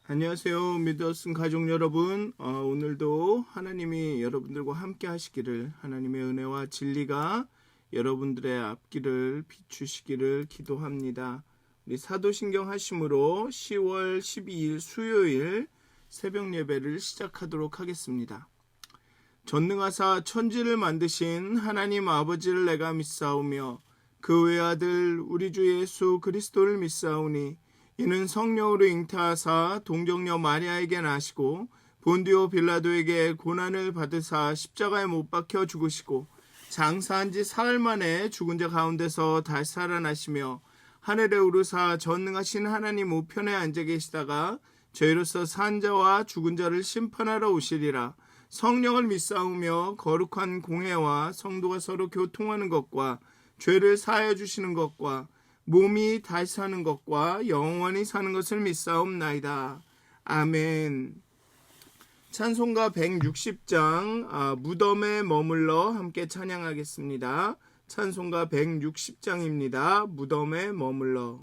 안녕하세요. 믿었은 가족 여러분. 오늘도 하나님이 여러분들과 함께 하시기를, 하나님의 은혜와 진리가 여러분들의 앞길을 비추시기를 기도합니다. 우리 사도신경 하심으로 10월 12일 수요일 새벽 예배를 시작하도록 하겠습니다. 전능하사 천지를 만드신 하나님 아버지를 내가 믿사오며 그 외아들 우리 주 예수 그리스도를 믿사오니 이는 성령으로 잉태하사 동정녀 마리아에게 나시고 본디오 빌라도에게 고난을 받으사 십자가에 못 박혀 죽으시고 장사한 지 사흘 만에 죽은 자 가운데서 다시 살아나시며 하늘에 오르사 전능하신 하나님 우편에 앉아 계시다가 저희로서 산 자와 죽은 자를 심판하러 오시리라. 성령을 믿사오며 거룩한 공회와 성도가 서로 교통하는 것과 죄를 사하여 주시는 것과 몸이 다시 사는 것과 영원히 사는 것을 믿사옵나이다. 아멘. 찬송가 160장 무덤에 머물러 함께 찬양하겠습니다. 찬송가 160장입니다. 무덤에 머물러.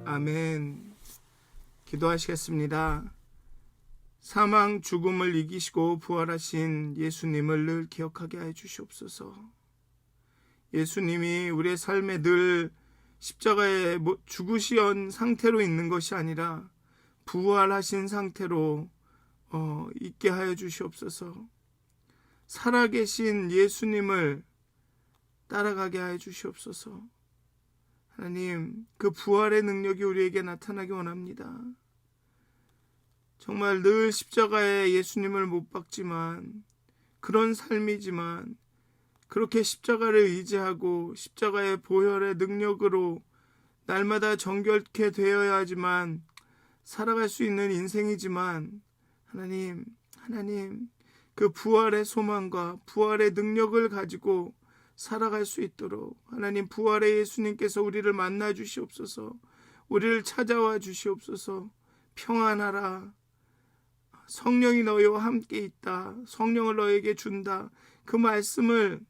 아멘. 기도하시겠습니다. 사망 죽음을 이기시고 부활하신 예수님을 늘 기억하게 해 주시옵소서. 예수님이 우리의 삶에 늘 십자가에 죽으신 상태로 있는 것이 아니라 부활하신 상태로 있게 하여 주시옵소서. 살아계신 예수님을 따라가게 하여 주시옵소서. 하나님, 그 부활의 능력이 우리에게 나타나기 원합니다. 정말 늘 십자가에 예수님을 못 박지만, 그런 삶이지만 그렇게 십자가를 의지하고 십자가의 보혈의 능력으로 날마다 정결케 되어야 하지만 살아갈 수 있는 인생이지만, 하나님 그 부활의 소망과 부활의 능력을 가지고 살아갈 수 있도록 하나님, 부활의 예수님께서 우리를 만나 주시옵소서. 우리를 찾아와 주시옵소서. 평안하라. 성령이 너희와 함께 있다. 성령을 너에게 준다. 그 말씀을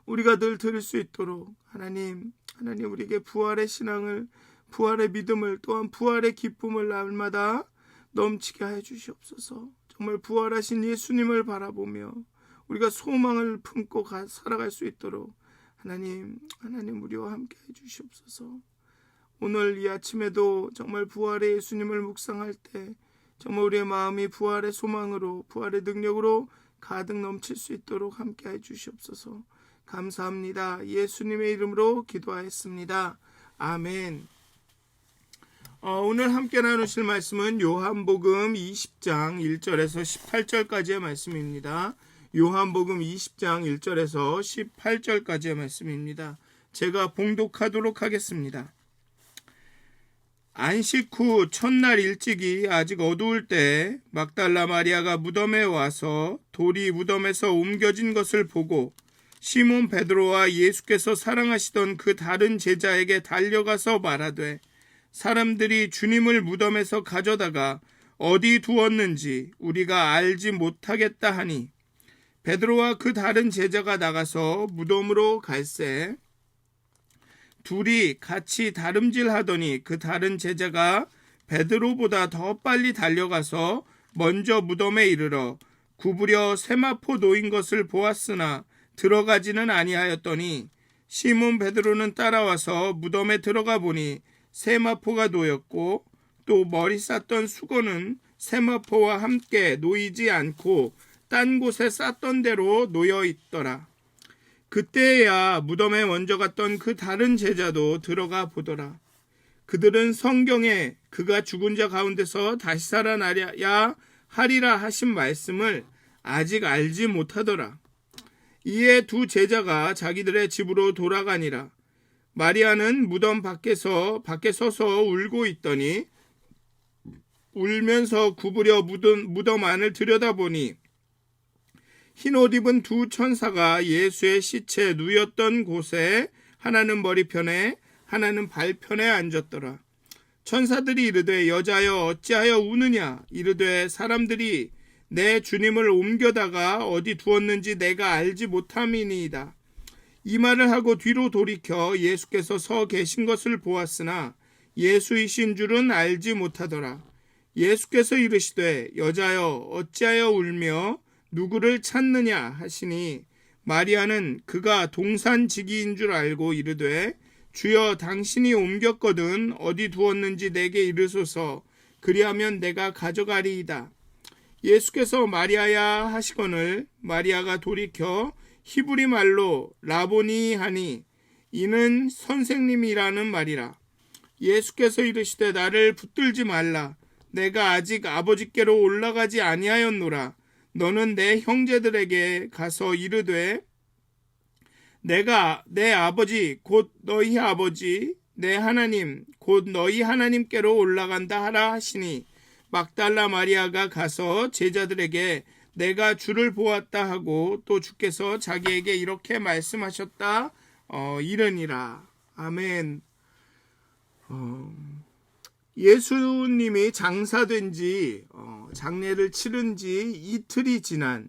우리가 늘 들을 수 있도록 하나님 우리에게 부활의 신앙을, 부활의 믿음을, 또한 부활의 기쁨을 날마다 넘치게 해 주시옵소서. 정말 부활하신 예수님을 바라보며 우리가 소망을 품고 살아갈 수 있도록 하나님 우리와 함께 해 주시옵소서. 오늘 이 아침에도 정말 부활의 예수님을 묵상할 때 정말 우리의 마음이 부활의 소망으로, 부활의 능력으로 가득 넘칠 수 있도록 함께 해 주시옵소서. 감사합니다. 예수님의 이름으로 기도하였습니다. 아멘. 오늘 함께 나누실 말씀은 요한복음 20장 1절에서 18절까지의 말씀입니다. 요한복음 20장 1절에서 18절까지의 말씀입니다. 제가 봉독하도록 하겠습니다. 안식 후 첫날 일찍이 아직 어두울 때 막달라 마리아가 무덤에 와서 돌이 무덤에서 옮겨진 것을 보고 시몬 베드로와 예수께서 사랑하시던 그 다른 제자에게 달려가서 말하되 사람들이 주님을 무덤에서 가져다가 어디 두었는지 우리가 알지 못하겠다 하니 베드로와 그 다른 제자가 나가서 무덤으로 갈새 둘이 같이 다름질하더니 그 다른 제자가 베드로보다 더 빨리 달려가서 먼저 무덤에 이르러 구부려 세마포 놓인 것을 보았으나 들어가지는 아니하였더니 시몬 베드로는 따라와서 무덤에 들어가 보니 세마포가 놓였고 또 머리 쌌던 수건은 세마포와 함께 놓이지 않고 딴 곳에 쌌던 대로 놓여 있더라. 그때야 무덤에 먼저 갔던 그 다른 제자도 들어가 보더라. 그들은 성경에 그가 죽은 자 가운데서 다시 살아나야 하리라 하신 말씀을 아직 알지 못하더라. 이에 두 제자가 자기들의 집으로 돌아가니라. 마리아는 무덤 밖에 서서 울고 있더니 울면서 구부려 무덤 안을 들여다보니 흰옷 입은 두 천사가 예수의 시체 누였던 곳에 하나는 머리편에 하나는 발편에 앉았더라. 천사들이 이르되 여자여 어찌하여 우느냐? 이르되 사람들이 내 주님을 옮겨다가 어디 두었는지 내가 알지 못함이니이다. 이 말을 하고 뒤로 돌이켜 예수께서 서 계신 것을 보았으나 예수이신 줄은 알지 못하더라. 예수께서 이르시되 여자여 어찌하여 울며 누구를 찾느냐 하시니 마리아는 그가 동산지기인 줄 알고 이르되 주여 당신이 옮겼거든 어디 두었는지 내게 이르소서 그리하면 내가 가져가리이다. 예수께서 마리아야 하시거늘 마리아가 돌이켜 히브리 말로 라보니 하니 이는 선생님이라는 말이라. 예수께서 이르시되 나를 붙들지 말라. 내가 아직 아버지께로 올라가지 아니하였노라. 너는 내 형제들에게 가서 이르되 내가 내 아버지 곧 너희 아버지 내 하나님 곧 너희 하나님께로 올라간다 하라 하시니 막달라 마리아가 가서 제자들에게 내가 주를 보았다 하고 또 주께서 자기에게 이렇게 말씀하셨다 이르니라. 아멘. 예수님이 장사된 지 장례를 치른 지 이틀이 지난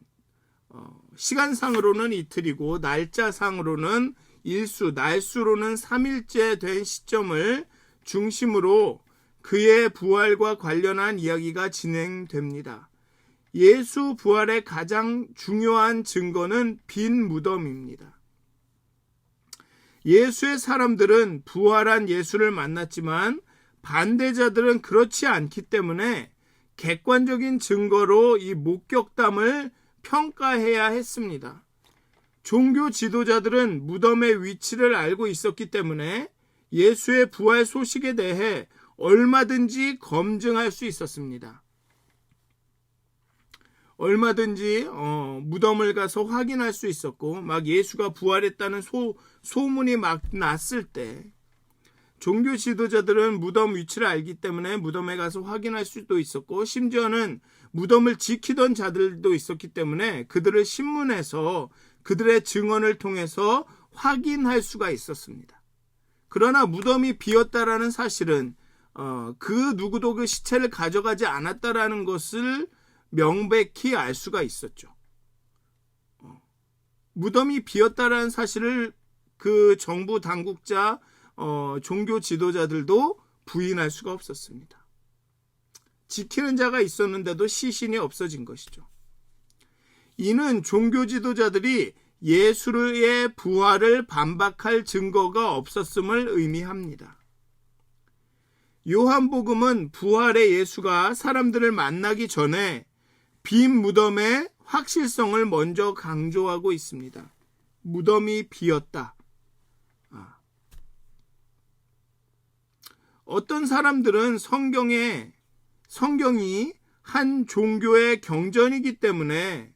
시간상으로는 이틀이고 날짜상으로는 일수, 날수로는 3일째 된 시점을 중심으로 그의 부활과 관련한 이야기가 진행됩니다. 예수 부활의 가장 중요한 증거는 빈 무덤입니다. 예수의 사람들은 부활한 예수를 만났지만 반대자들은 그렇지 않기 때문에 객관적인 증거로 이 목격담을 평가해야 했습니다. 종교 지도자들은 무덤의 위치를 알고 있었기 때문에 예수의 부활 소식에 대해 얼마든지 검증할 수 있었습니다. 얼마든지 무덤을 가서 확인할 수 있었고 막 예수가 부활했다는 소문이 막 났을 때 종교 지도자들은 무덤 위치를 알기 때문에 무덤에 가서 확인할 수도 있었고 심지어는 무덤을 지키던 자들도 있었기 때문에 그들을 신문해서 그들의 증언을 통해서 확인할 수가 있었습니다. 그러나 무덤이 비었다라는 사실은 그 누구도 그 시체를 가져가지 않았다라는 것을 명백히 알 수가 있었죠. 무덤이 비었다라는 사실을 그 정부 당국자, 종교 지도자들도 부인할 수가 없었습니다. 지키는 자가 있었는데도 시신이 없어진 것이죠. 이는 종교 지도자들이 예수의 부활을 반박할 증거가 없었음을 의미합니다. 요한복음은 부활의 예수가 사람들을 만나기 전에 빈 무덤의 확실성을 먼저 강조하고 있습니다. 무덤이 비었다. 어떤 사람들은 성경이 한 종교의 경전이기 때문에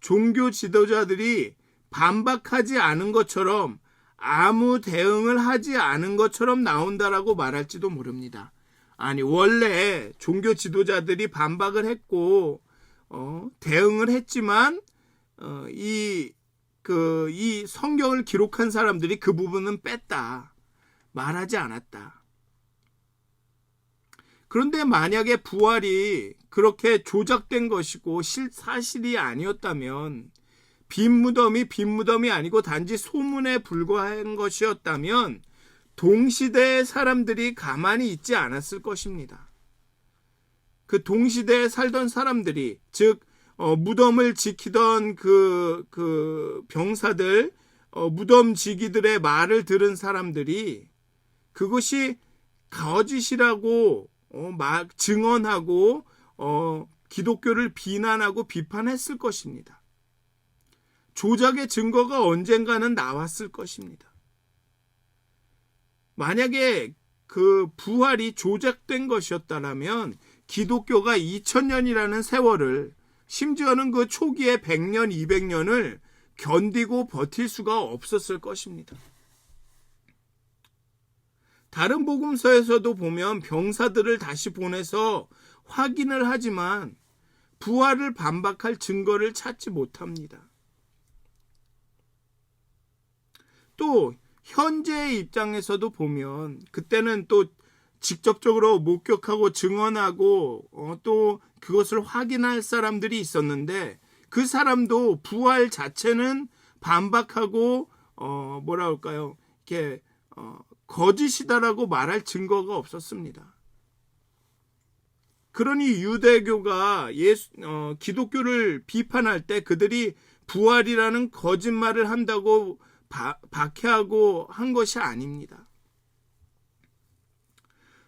종교 지도자들이 반박하지 않은 것처럼 아무 대응을 하지 않은 것처럼 나온다라고 말할지도 모릅니다. 아니, 원래 종교 지도자들이 반박을 했고 대응을 했지만 이 성경을 기록한 사람들이 그 부분은 뺐다. 말하지 않았다. 그런데 만약에 부활이 그렇게 조작된 것이고 사실이 아니었다면, 빈 무덤이 아니고 단지 소문에 불과한 것이었다면 동시대의 사람들이 가만히 있지 않았을 것입니다. 그 동시대에 살던 사람들이, 즉 무덤을 지키던 그 병사들, 무덤 지기들의 말을 들은 사람들이 그것이 거짓이라고 막 증언하고 기독교를 비난하고 비판했을 것입니다. 조작의 증거가 언젠가는 나왔을 것입니다. 만약에 그 부활이 조작된 것이었다면 기독교가 2000년이라는 세월을, 심지어는 그 초기에 100년, 200년을 견디고 버틸 수가 없었을 것입니다. 다른 복음서에서도 보면 병사들을 다시 보내서 확인을 하지만 부활을 반박할 증거를 찾지 못합니다. 또 현재의 입장에서도 보면 그때는 또 직접적으로 목격하고 증언하고 또 그것을 확인할 사람들이 있었는데 그 사람도 부활 자체는 반박하고 이렇게 거짓이다라고 말할 증거가 없었습니다. 그러니 유대교가 기독교를 비판할 때 그들이 부활이라는 거짓말을 한다고 박해하고 한 것이 아닙니다.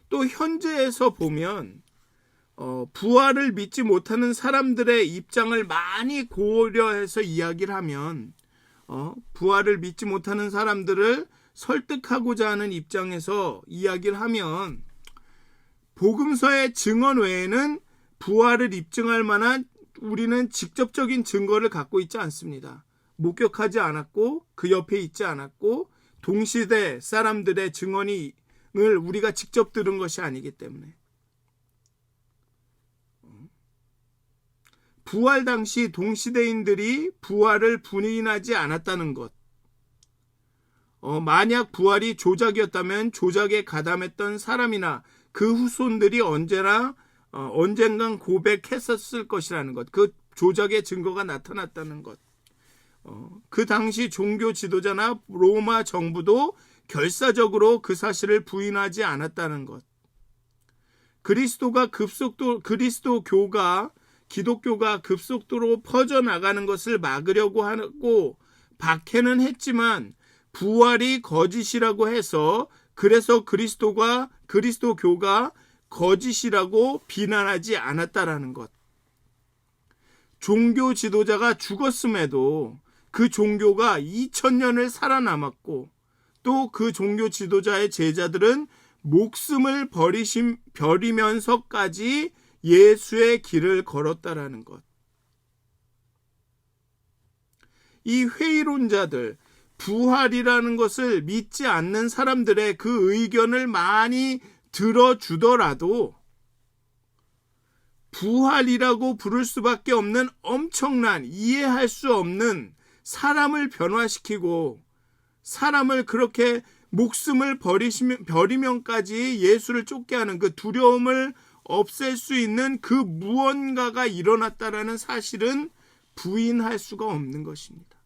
또 현재에서 보면 부활을 믿지 못하는 사람들의 입장을 많이 고려해서 이야기를 하면 부활을 믿지 못하는 사람들을 설득하고자 하는 입장에서 이야기를 하면 복음서의 증언 외에는 부활을 입증할 만한 우리는 직접적인 증거를 갖고 있지 않습니다. 목격하지 않았고 그 옆에 있지 않았고 동시대 사람들의 증언을 우리가 직접 들은 것이 아니기 때문에 부활 당시 동시대인들이 부활을 부인하지 않았다는 것, 만약 부활이 조작이었다면 조작에 가담했던 사람이나 그 후손들이 언젠간 고백했었을 것이라는 것, 그 조작의 증거가 나타났다는 것, 그 당시 종교 지도자나 로마 정부도 결사적으로 그 사실을 부인하지 않았다는 것, 기독교가 급속도로 퍼져나가는 것을 막으려고 하고 박해는 했지만 부활이 거짓이라고 해서 그래서 그리스도교가 거짓이라고 비난하지 않았다라는 것. 종교 지도자가 죽었음에도 그 종교가 2000년을 살아남았고 또 그 종교 지도자의 제자들은 목숨을 버리면서까지 예수의 길을 걸었다라는 것. 이 회의론자들, 부활이라는 것을 믿지 않는 사람들의 그 의견을 많이 들어주더라도 부활이라고 부를 수밖에 없는 엄청난, 이해할 수 없는, 사람을 변화시키고 사람을 그렇게 목숨을 버리면까지 예수를 쫓게 하는 그 두려움을 없앨 수 있는 그 무언가가 일어났다라는 사실은 부인할 수가 없는 것입니다.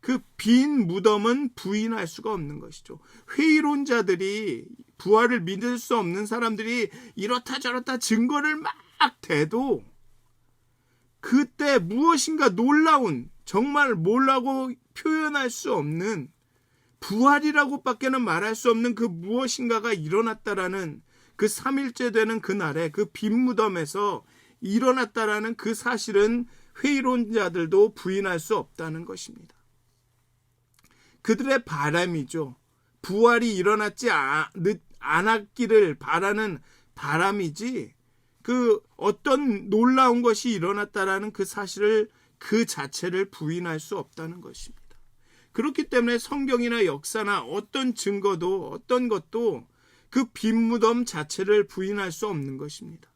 그 빈 무덤은 부인할 수가 없는 것이죠. 회의론자들이, 부활을 믿을 수 없는 사람들이 이렇다 저렇다 증거를 막 대도 그때 무엇인가 놀라운, 정말 뭐라고 표현할 수 없는, 부활이라고밖에는 말할 수 없는 그 무엇인가가 일어났다라는, 그 3일째 되는 그날에 그 빈 무덤에서 일어났다라는 그 사실은 회의론자들도 부인할 수 없다는 것입니다. 그들의 바람이죠. 부활이 일어났지 않았기를 바라는 바람이지, 그 어떤 놀라운 것이 일어났다라는 그 사실을, 그 자체를 부인할 수 없다는 것입니다. 그렇기 때문에 성경이나 역사나 어떤 증거도, 어떤 것도 그 빈 무덤 자체를 부인할 수 없는 것입니다.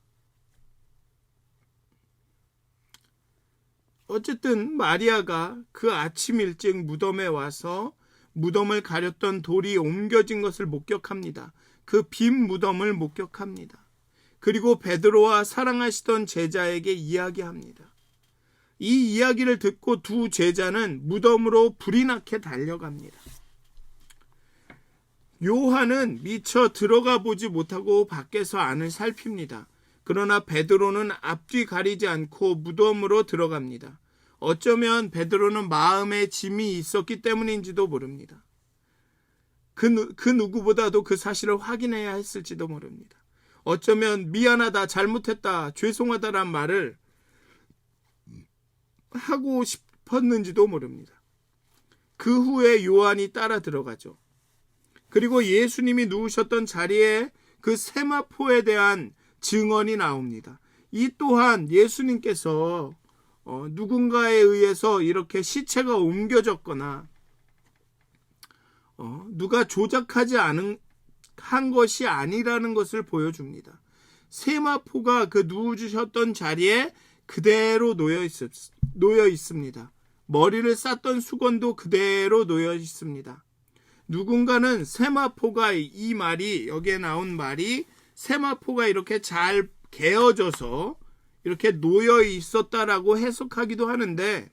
어쨌든 마리아가 그 아침 일찍 무덤에 와서 무덤을 가렸던 돌이 옮겨진 것을 목격합니다. 그 빈 무덤을 목격합니다. 그리고 베드로와 사랑하시던 제자에게 이야기합니다. 이 이야기를 듣고 두 제자는 무덤으로 불이 나게 달려갑니다. 요한은 미처 들어가 보지 못하고 밖에서 안을 살핍니다. 그러나 베드로는 앞뒤 가리지 않고 무덤으로 들어갑니다. 어쩌면 베드로는 마음에 짐이 있었기 때문인지도 모릅니다. 그 누구보다도 그 사실을 확인해야 했을지도 모릅니다. 어쩌면 미안하다, 잘못했다, 죄송하다란 말을 하고 싶었는지도 모릅니다. 그 후에 요한이 따라 들어가죠. 그리고 예수님이 누우셨던 자리에 그 세마포에 대한 증언이 나옵니다. 이 또한 예수님께서 누군가에 의해서 이렇게 시체가 옮겨졌거나 누가 조작하지 한 것이 아니라는 것을 보여줍니다. 세마포가 그 누우셨던 자리에 그대로 놓여 있습니다. 머리를 쌌던 수건도 그대로 놓여 있습니다. 누군가는 세마포가, 이 말이, 여기에 나온 말이 세마포가 이렇게 잘 개어져서 이렇게 놓여 있었다라고 해석하기도 하는데,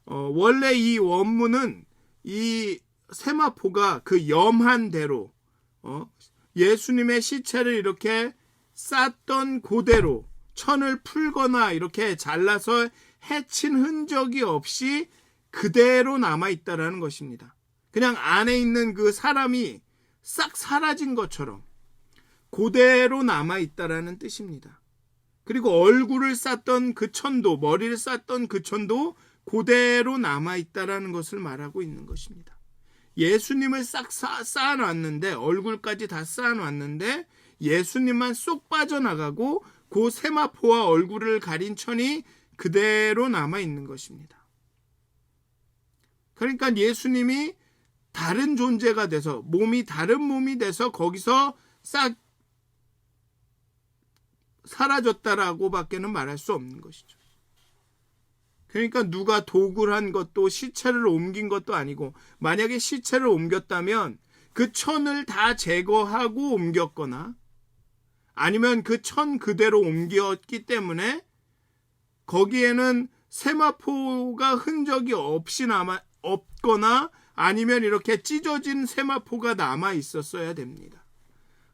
원래 이 원문은 이 세마포가 그 염한 대로, 예수님의 시체를 이렇게 쌌던 그대로 천을 풀거나 이렇게 잘라서 해친 흔적이 없이 그대로 남아있다라는 것입니다. 그냥 안에 있는 그 사람이 싹 사라진 것처럼 그대로 남아있다라는 뜻입니다. 그리고 얼굴을 쌌던 그 천도, 머리를 쌌던 그 천도 그대로 남아있다라는 것을 말하고 있는 것입니다. 예수님을 싹 쌓아놨는데, 얼굴까지 다 쌓아놨는데 예수님만 쏙 빠져나가고 그 세마포와 얼굴을 가린 천이 그대로 남아있는 것입니다. 그러니까 예수님이 다른 존재가 돼서, 다른 몸이 돼서 거기서 싹 사라졌다라고 밖에는 말할 수 없는 것이죠. 그러니까 누가 도굴 한 것도 시체를 옮긴 것도 아니고, 만약에 시체를 옮겼다면 그 천을 다 제거하고 옮겼거나 아니면 그 천 그대로 옮겼기 때문에 거기에는 세마포가 흔적이 없거나 아니면 이렇게 찢어진 세마포가 남아 있었어야 됩니다.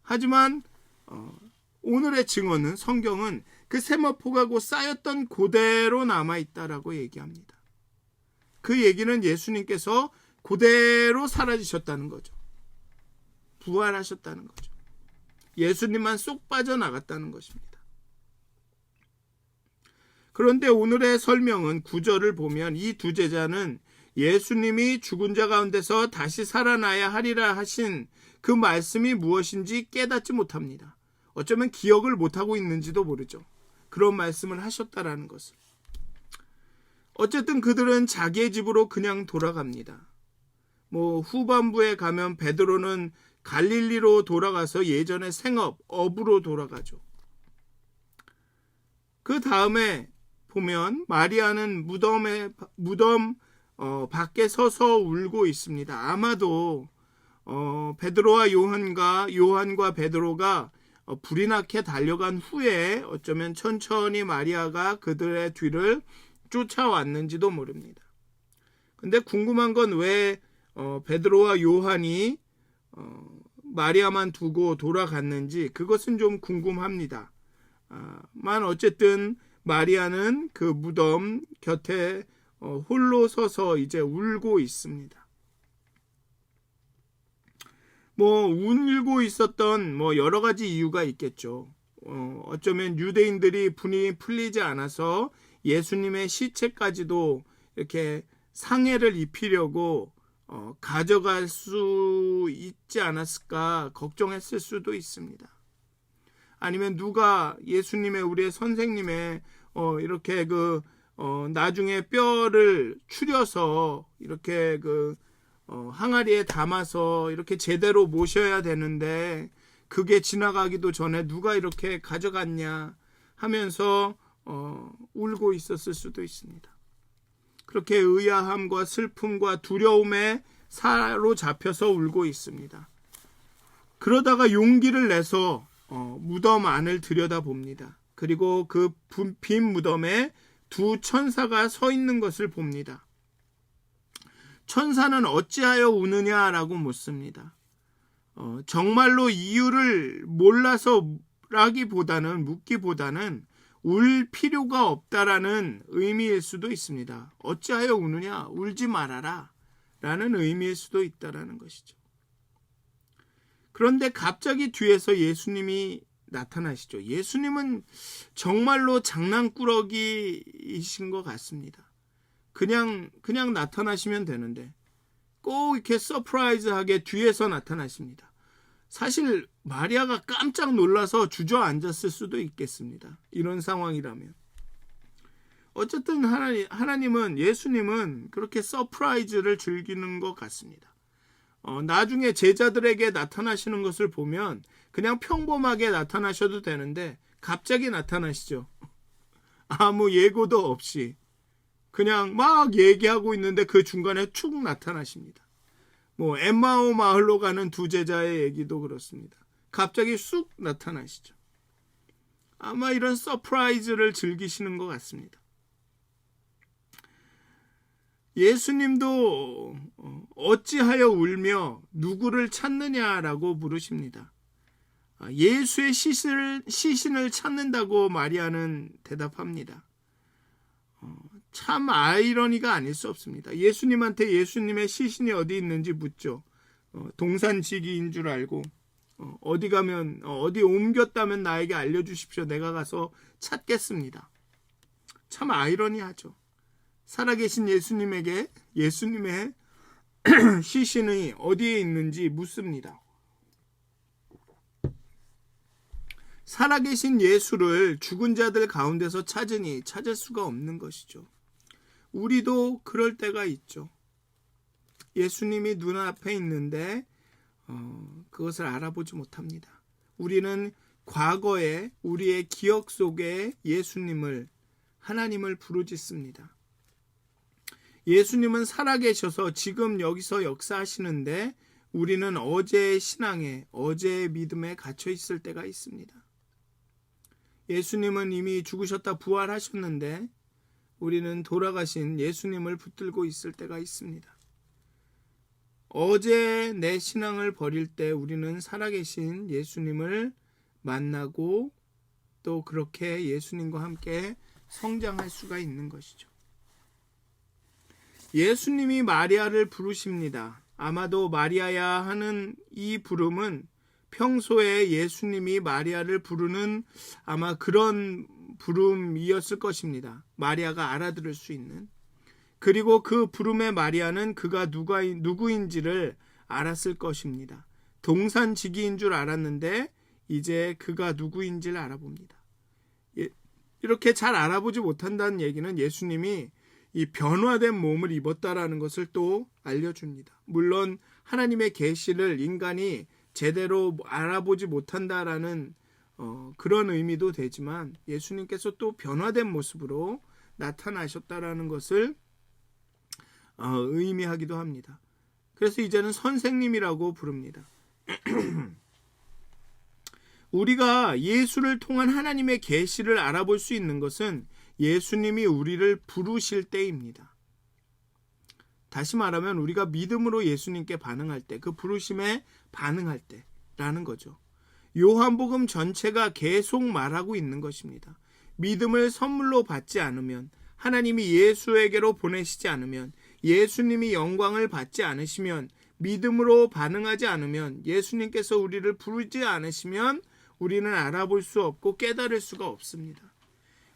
하지만 오늘의 증언은, 성경은 그 세마포가 곧 쌓였던 그대로 남아있다라고 얘기합니다. 그 얘기는 예수님께서 그대로 사라지셨다는 거죠. 부활하셨다는 거죠. 예수님만 쏙 빠져나갔다는 것입니다. 그런데 오늘의 설명은 9절을 보면 이 두 제자는 예수님이 죽은 자 가운데서 다시 살아나야 하리라 하신 그 말씀이 무엇인지 깨닫지 못합니다. 어쩌면 기억을 못하고 있는지도 모르죠. 그런 말씀을 하셨다라는 것을. 어쨌든 그들은 자기의 집으로 그냥 돌아갑니다. 후반부에 가면 베드로는 갈릴리로 돌아가서 예전의 업으로 돌아가죠. 그 다음에 보면 마리아는 무덤 밖에 서서 울고 있습니다. 아마도 베드로와 요한과 베드로가 불이 나게 달려간 후에 어쩌면 천천히 마리아가 그들의 뒤를 쫓아왔는지도 모릅니다. 근데 궁금한 건 왜 베드로와 요한이 마리아만 두고 돌아갔는지 그것은 좀 궁금합니다. 만 어쨌든 마리아는 그 무덤 곁에 홀로 서서 이제 울고 있습니다. 울고 있었던 여러 가지 이유가 있겠죠. 어쩌면 유대인들이 분이 풀리지 않아서 예수님의 시체까지도 이렇게 상해를 입히려고 가져갈 수 있지 않았을까 걱정했을 수도 있습니다. 아니면 누가 예수님의 우리의 선생님의 이렇게 나중에 뼈를 추려서 이렇게 항아리에 담아서 이렇게 제대로 모셔야 되는데 그게 지나가기도 전에 누가 이렇게 가져갔냐 하면서 울고 있었을 수도 있습니다. 그렇게 의아함과 슬픔과 두려움에 사로잡혀서 울고 있습니다. 그러다가 용기를 내서 무덤 안을 들여다봅니다. 그리고 그 빈 무덤에 두 천사가 서 있는 것을 봅니다. 천사는 어찌하여 우느냐라고 묻습니다. 정말로 이유를 묻기보다는 울 필요가 없다라는 의미일 수도 있습니다. 어찌하여 우느냐? 울지 말아라 라는 의미일 수도 있다라는 것이죠. 그런데 갑자기 뒤에서 예수님이 나타나시죠. 예수님은 정말로 장난꾸러기이신 것 같습니다. 그냥 나타나시면 되는데 꼭 이렇게 서프라이즈하게 뒤에서 나타나십니다. 사실 마리아가 깜짝 놀라서 주저앉았을 수도 있겠습니다. 이런 상황이라면. 어쨌든 예수님은 그렇게 서프라이즈를 즐기는 것 같습니다. 나중에 제자들에게 나타나시는 것을 보면 그냥 평범하게 나타나셔도 되는데 갑자기 나타나시죠. 아무 예고도 없이 그냥 막 얘기하고 있는데 그 중간에 축 나타나십니다. 엠마오 마을로 가는 두 제자의 얘기도 그렇습니다. 갑자기 쑥 나타나시죠. 아마 이런 서프라이즈를 즐기시는 것 같습니다. 예수님도 어찌하여 울며 누구를 찾느냐라고 물으십니다. 예수의 시신을 찾는다고 마리아는 대답합니다. 참 아이러니가 아닐 수 없습니다. 예수님한테 예수님의 시신이 어디 있는지 묻죠. 동산지기인 줄 알고 어디 가면 어디 옮겼다면 나에게 알려주십시오. 내가 가서 찾겠습니다. 참 아이러니하죠. 살아계신 예수님에게 예수님의 시신이 어디에 있는지 묻습니다. 살아계신 예수를 죽은 자들 가운데서 찾으니 찾을 수가 없는 것이죠. 우리도 그럴 때가 있죠. 예수님이 눈앞에 있는데 그것을 알아보지 못합니다. 우리는 과거에 우리의 기억 속에 하나님을 부르짖습니다. 예수님은 살아계셔서 지금 여기서 역사하시는데 우리는 어제의 신앙에, 어제의 믿음에 갇혀 있을 때가 있습니다. 예수님은 이미 죽으셨다 부활하셨는데 우리는 돌아가신 예수님을 붙들고 있을 때가 있습니다. 어제 내 신앙을 버릴 때 우리는 살아계신 예수님을 만나고 또 그렇게 예수님과 함께 성장할 수가 있는 것이죠. 예수님이 마리아를 부르십니다. 아마도 마리아야 하는 이 부름은 평소에 예수님이 마리아를 부르는 아마 그런 부름이었을 것입니다. 마리아가 알아들을 수 있는. 그리고 그 부름의 마리아는 그가 누구인지를 알았을 것입니다. 동산지기인 줄 알았는데 이제 그가 누구인지를 알아봅니다. 이렇게 잘 알아보지 못한다는 얘기는 예수님이 이 변화된 몸을 입었다라는 것을 또 알려줍니다. 물론 하나님의 계시를 인간이 제대로 알아보지 못한다라는 그런 의미도 되지만 예수님께서 또 변화된 모습으로 나타나셨다라는 것을 의미하기도 합니다. 그래서 이제는 선생님이라고 부릅니다. 우리가 예수를 통한 하나님의 계시를 알아볼 수 있는 것은 예수님이 우리를 부르실 때입니다. 다시 말하면 우리가 믿음으로 예수님께 반응할 때, 그 부르심에 반응할 때라는 거죠. 요한복음 전체가 계속 말하고 있는 것입니다. 믿음을 선물로 받지 않으면, 하나님이 예수에게로 보내시지 않으면, 예수님이 영광을 받지 않으시면, 믿음으로 반응하지 않으면, 예수님께서 우리를 부르지 않으시면 우리는 알아볼 수 없고 깨달을 수가 없습니다.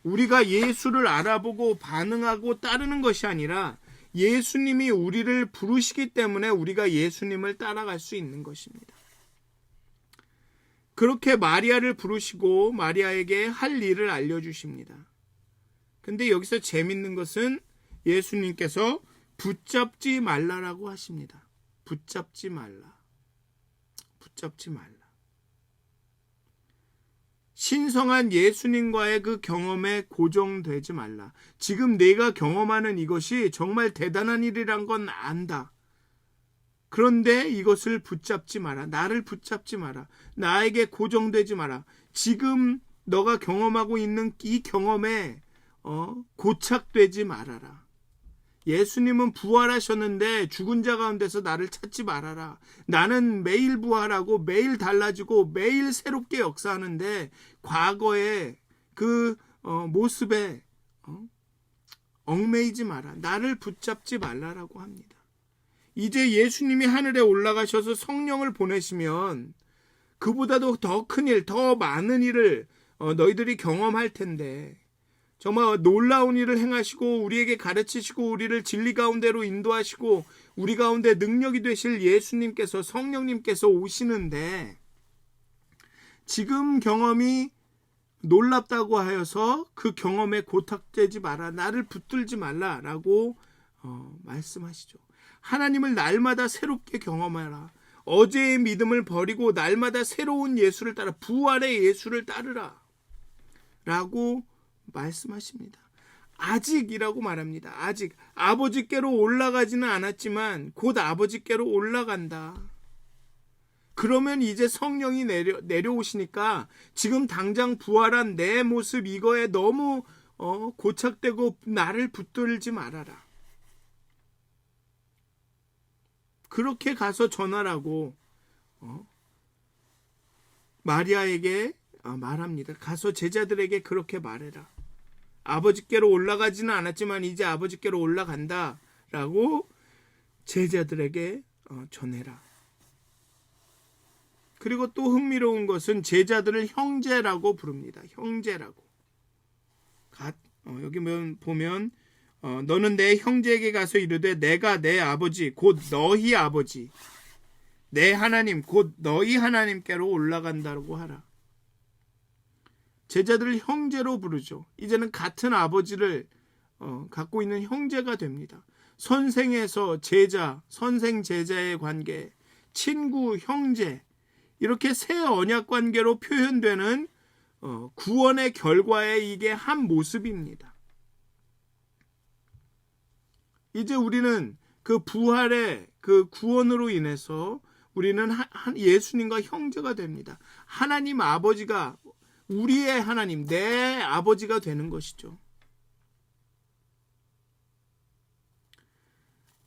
우리가 예수를 알아보고 반응하고 따르는 것이 아니라 예수님이 우리를 부르시기 때문에 우리가 예수님을 따라갈 수 있는 것입니다. 그렇게 마리아를 부르시고 마리아에게 할 일을 알려주십니다. 근데 여기서 재밌는 것은 예수님께서 붙잡지 말라라고 하십니다. 붙잡지 말라. 붙잡지 말라. 신성한 예수님과의 그 경험에 고정되지 말라. 지금 내가 경험하는 이것이 정말 대단한 일이란 건 안다. 그런데 이것을 붙잡지 마라. 나를 붙잡지 마라. 나에게 고정되지 마라. 지금 너가 경험하고 있는 이 경험에 고착되지 말아라. 예수님은 부활하셨는데 죽은 자 가운데서 나를 찾지 말아라. 나는 매일 부활하고 매일 달라지고 매일 새롭게 역사하는데 과거의 그 모습에 얽매이지 마라. 나를 붙잡지 말라라고 합니다. 이제 예수님이 하늘에 올라가셔서 성령을 보내시면 그보다도 더 큰 일, 더 많은 일을 너희들이 경험할 텐데 정말 놀라운 일을 행하시고 우리에게 가르치시고 우리를 진리 가운데로 인도하시고 우리 가운데 능력이 되실 예수님께서, 성령님께서 오시는데 지금 경험이 놀랍다고 하여서 그 경험에 고탁되지 마라. 나를 붙들지 말라라고 말씀하시죠. 하나님을 날마다 새롭게 경험하라. 어제의 믿음을 버리고 날마다 새로운 예수를 따라, 부활의 예수를 따르라 라고 말씀하십니다. 아직이라고 말합니다. 아직 아버지께로 올라가지는 않았지만 곧 아버지께로 올라간다. 그러면 이제 성령이 내려오시니까 지금 당장 부활한 내 모습 이거에 너무 고착되고 나를 붙들지 말아라. 그렇게 가서 전하라고 마리아에게 말합니다. 가서 제자들에게 그렇게 말해라. 아버지께로 올라가지는 않았지만 이제 아버지께로 올라간다 라고 제자들에게 전해라. 그리고 또 흥미로운 것은 제자들을 형제라고 부릅니다. 형제라고. 여기 보면 너는 내 형제에게 가서 이르되 내가 내 아버지 곧 너희 아버지 내 하나님 곧 너희 하나님께로 올라간다고 하라. 제자들을 형제로 부르죠. 이제는 같은 아버지를 갖고 있는 형제가 됩니다. 선생에서 제자, 선생 제자의 관계, 친구, 형제 이렇게 새 언약 관계로 표현되는 구원의 결과의 이게 한 모습입니다. 이제 우리는 그 부활의 그 구원으로 인해서 우리는 예수님과 형제가 됩니다. 하나님 아버지가 우리의 하나님, 내 아버지가 되는 것이죠.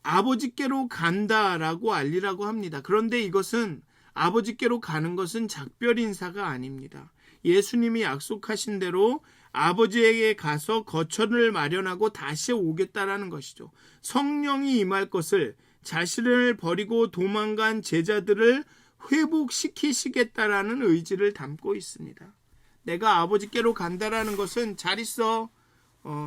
아버지께로 간다라고 알리라고 합니다. 그런데 이것은 아버지께로 가는 것은 작별 인사가 아닙니다. 예수님이 약속하신 대로 아버지에게 가서 거처를 마련하고 다시 오겠다라는 것이죠. 성령이 임할 것을, 자신을 버리고 도망간 제자들을 회복시키시겠다라는 의지를 담고 있습니다. 내가 아버지께로 간다라는 것은 잘 있어,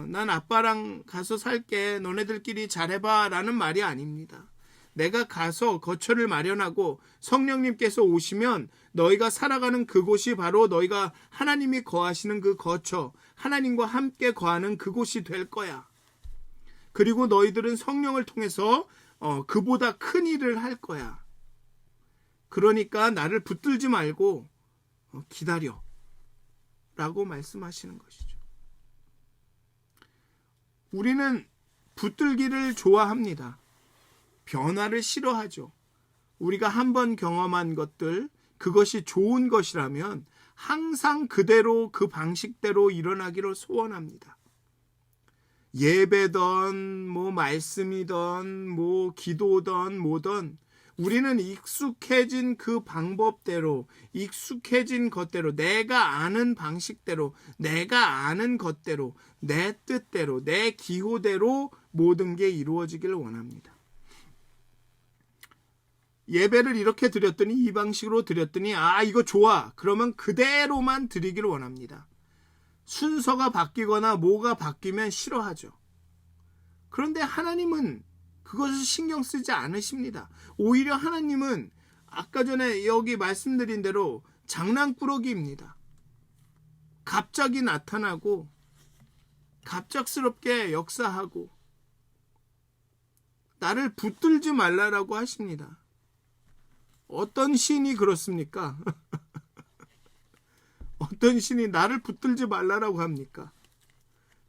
난 아빠랑 가서 살게, 너네들끼리 잘해봐 라는 말이 아닙니다. 내가 가서 거처를 마련하고 성령님께서 오시면 너희가 살아가는 그곳이 바로 너희가 하나님이 거하시는 그 거처, 하나님과 함께 거하는 그곳이 될 거야. 그리고 너희들은 성령을 통해서 그보다 큰 일을 할 거야. 그러니까 나를 붙들지 말고 기다려 라고 말씀하시는 것이죠. 우리는 붙들기를 좋아합니다. 변화를 싫어하죠. 우리가 한번 경험한 것들, 그것이 좋은 것이라면 항상 그대로 그 방식대로 일어나기를 소원합니다. 예배든 말씀이든 기도든 뭐든 우리는 익숙해진 그 방법대로, 익숙해진 것대로, 내가 아는 방식대로, 내가 아는 것대로, 내 뜻대로, 내 기호대로 모든 게 이루어지기를 원합니다. 예배를 이렇게 드렸더니, 이 방식으로 드렸더니 이거 좋아, 그러면 그대로만 드리기를 원합니다. 순서가 바뀌거나 뭐가 바뀌면 싫어하죠. 그런데 하나님은 그것을 신경 쓰지 않으십니다. 오히려 하나님은 아까 전에 여기 말씀드린 대로 장난꾸러기입니다. 갑자기 나타나고 갑작스럽게 역사하고 나를 붙들지 말라라고 하십니다. 어떤 신이 그렇습니까? 어떤 신이 나를 붙들지 말라라고 합니까?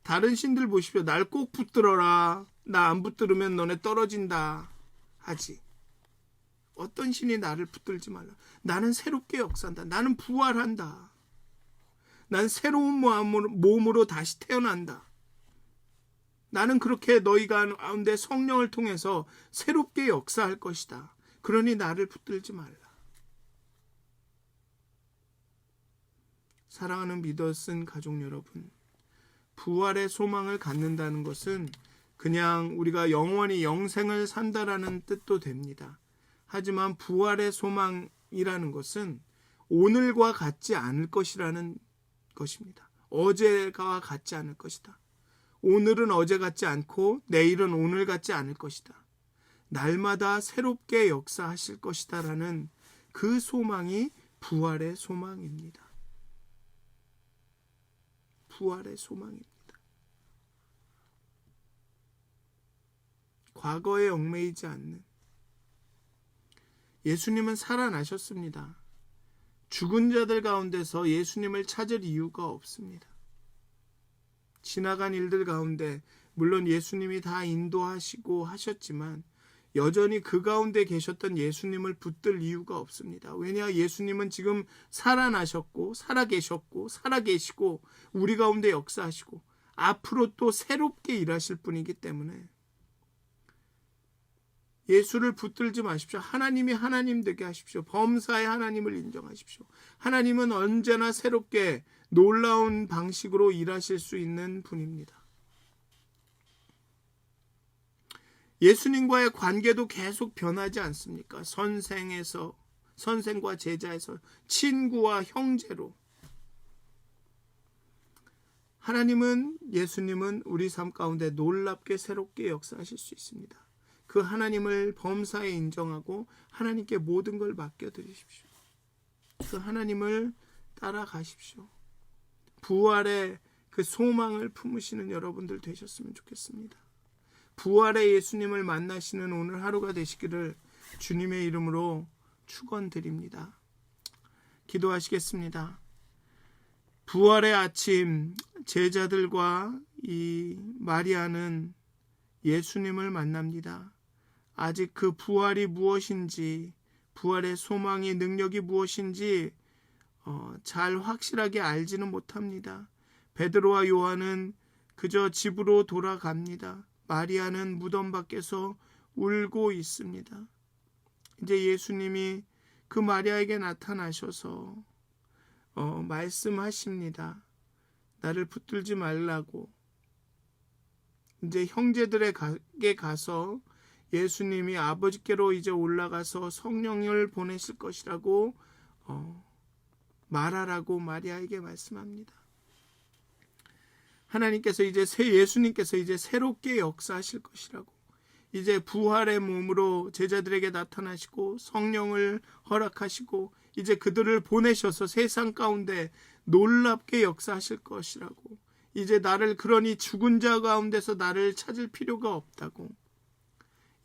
다른 신들 보십시오. 날 꼭 붙들어라. 나 안 붙들으면 너네 떨어진다 하지. 어떤 신이 나를 붙들지 말라. 나는 새롭게 역사한다. 나는 부활한다. 난 새로운 몸으로 다시 태어난다. 나는 그렇게 너희 가운데 성령을 통해서 새롭게 역사할 것이다. 그러니 나를 붙들지 말라. 사랑하는 믿어 쓴 가족 여러분, 부활의 소망을 갖는다는 것은 그냥 우리가 영원히 영생을 산다라는 뜻도 됩니다. 하지만 부활의 소망이라는 것은 오늘과 같지 않을 것이라는 것입니다. 어제가 같지 않을 것이다. 오늘은 어제 같지 않고 내일은 오늘 같지 않을 것이다. 날마다 새롭게 역사하실 것이다 라는 그 소망이 부활의 소망입니다. 부활의 소망입니다. 과거에 얽매이지 않는, 예수님은 살아나셨습니다. 죽은 자들 가운데서 예수님을 찾을 이유가 없습니다. 지나간 일들 가운데 물론 예수님이 다 인도하시고 하셨지만 여전히 그 가운데 계셨던 예수님을 붙들 이유가 없습니다. 왜냐, 예수님은 지금 살아나셨고 살아계셨고 살아계시고 우리 가운데 역사하시고 앞으로 또 새롭게 일하실 분이기 때문에 예수를 붙들지 마십시오. 하나님이 하나님 되게 하십시오. 범사의 하나님을 인정하십시오. 하나님은 언제나 새롭게 놀라운 방식으로 일하실 수 있는 분입니다. 예수님과의 관계도 계속 변하지 않습니까? 선생과 제자에서 친구와 형제로. 예수님은 우리 삶 가운데 놀랍게 새롭게 역사하실 수 있습니다. 그 하나님을 범사에 인정하고 하나님께 모든 걸 맡겨드리십시오. 그 하나님을 따라가십시오. 부활의 그 소망을 품으시는 여러분들 되셨으면 좋겠습니다. 부활의 예수님을 만나시는 오늘 하루가 되시기를 주님의 이름으로 축원드립니다. 기도하시겠습니다. 부활의 아침, 제자들과 이 마리아는 예수님을 만납니다. 아직 그 부활이 무엇인지, 부활의 소망이 능력이 무엇인지 잘 확실하게 알지는 못합니다. 베드로와 요한은 그저 집으로 돌아갑니다. 마리아는 무덤 밖에서 울고 있습니다. 이제 예수님이 그 마리아에게 나타나셔서 말씀하십니다. 나를 붙들지 말라고. 이제 형제들에게 가서 예수님이 아버지께로 이제 올라가서 성령을 보내실 것이라고 말하라고 마리아에게 말씀합니다. 예수님께서 이제 새롭게 역사하실 것이라고, 이제 부활의 몸으로 제자들에게 나타나시고 성령을 허락하시고 이제 그들을 보내셔서 세상 가운데 놀랍게 역사하실 것이라고, 이제 그러니 죽은 자 가운데서 나를 찾을 필요가 없다고,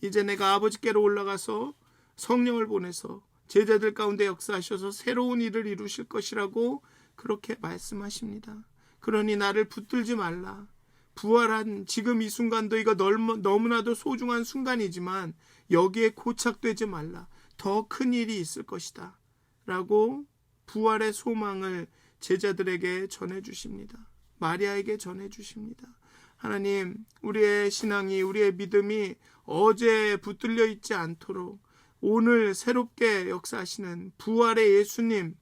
이제 내가 아버지께로 올라가서 성령을 보내서 제자들 가운데 역사하셔서 새로운 일을 이루실 것이라고 그렇게 말씀하십니다. 그러니 나를 붙들지 말라. 부활한 지금 이 순간도 이거 너무나도 소중한 순간이지만 여기에 고착되지 말라. 더 큰 일이 있을 것이다. 라고 부활의 소망을 제자들에게 전해주십니다. 마리아에게 전해주십니다. 하나님, 우리의 신앙이, 우리의 믿음이 어제에 붙들려 있지 않도록 오늘 새롭게 역사하시는 부활의 예수님,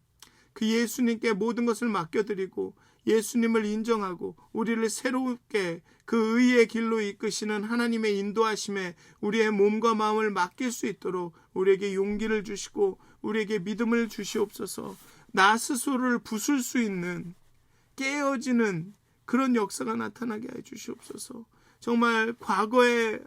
그 예수님께 모든 것을 맡겨드리고 예수님을 인정하고 우리를 새롭게 그 의의 길로 이끄시는 하나님의 인도하심에 우리의 몸과 마음을 맡길 수 있도록 우리에게 용기를 주시고 우리에게 믿음을 주시옵소서. 나 스스로를 부술 수 있는 깨어지는 그런 역사가 나타나게 해 주시옵소서. 정말 과거에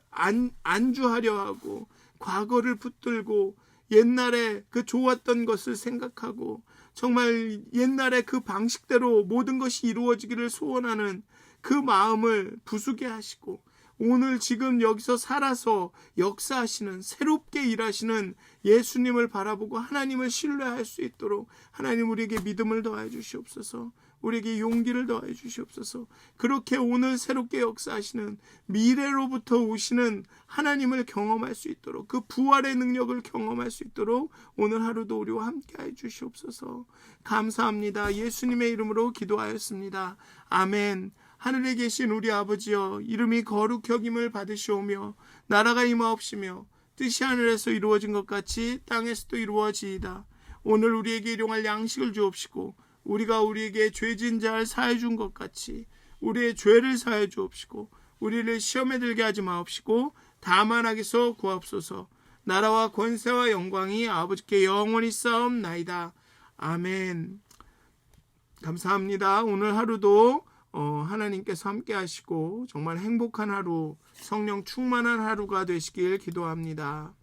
안주하려 하고 과거를 붙들고 옛날에 그 좋았던 것을 생각하고 정말 옛날에 그 방식대로 모든 것이 이루어지기를 소원하는 그 마음을 부수게 하시고 오늘 지금 여기서 살아서 역사하시는 새롭게 일하시는 예수님을 바라보고 하나님을 신뢰할 수 있도록 하나님 우리에게 믿음을 더해 주시옵소서. 우리에게 용기를 더해 주시옵소서. 그렇게 오늘 새롭게 역사하시는 미래로부터 오시는 하나님을 경험할 수 있도록 그 부활의 능력을 경험할 수 있도록 오늘 하루도 우리와 함께해 주시옵소서. 감사합니다. 예수님의 이름으로 기도하였습니다. 아멘. 하늘에 계신 우리 아버지여, 이름이 거룩 여김을 받으시오며 나라가 임하옵시며 뜻이 하늘에서 이루어진 것 같이 땅에서도 이루어지이다. 오늘 우리에게 일용할 양식을 주옵시고 우리가 우리에게 죄진 자를 사해 준 것 같이 우리의 죄를 사해 주옵시고 우리를 시험에 들게 하지 마옵시고 다만 악에서 구하옵소서. 나라와 권세와 영광이 아버지께 영원히 쌓옵나이다. 아멘. 감사합니다. 오늘 하루도 하나님께서 함께 하시고 정말 행복한 하루, 성령 충만한 하루가 되시길 기도합니다.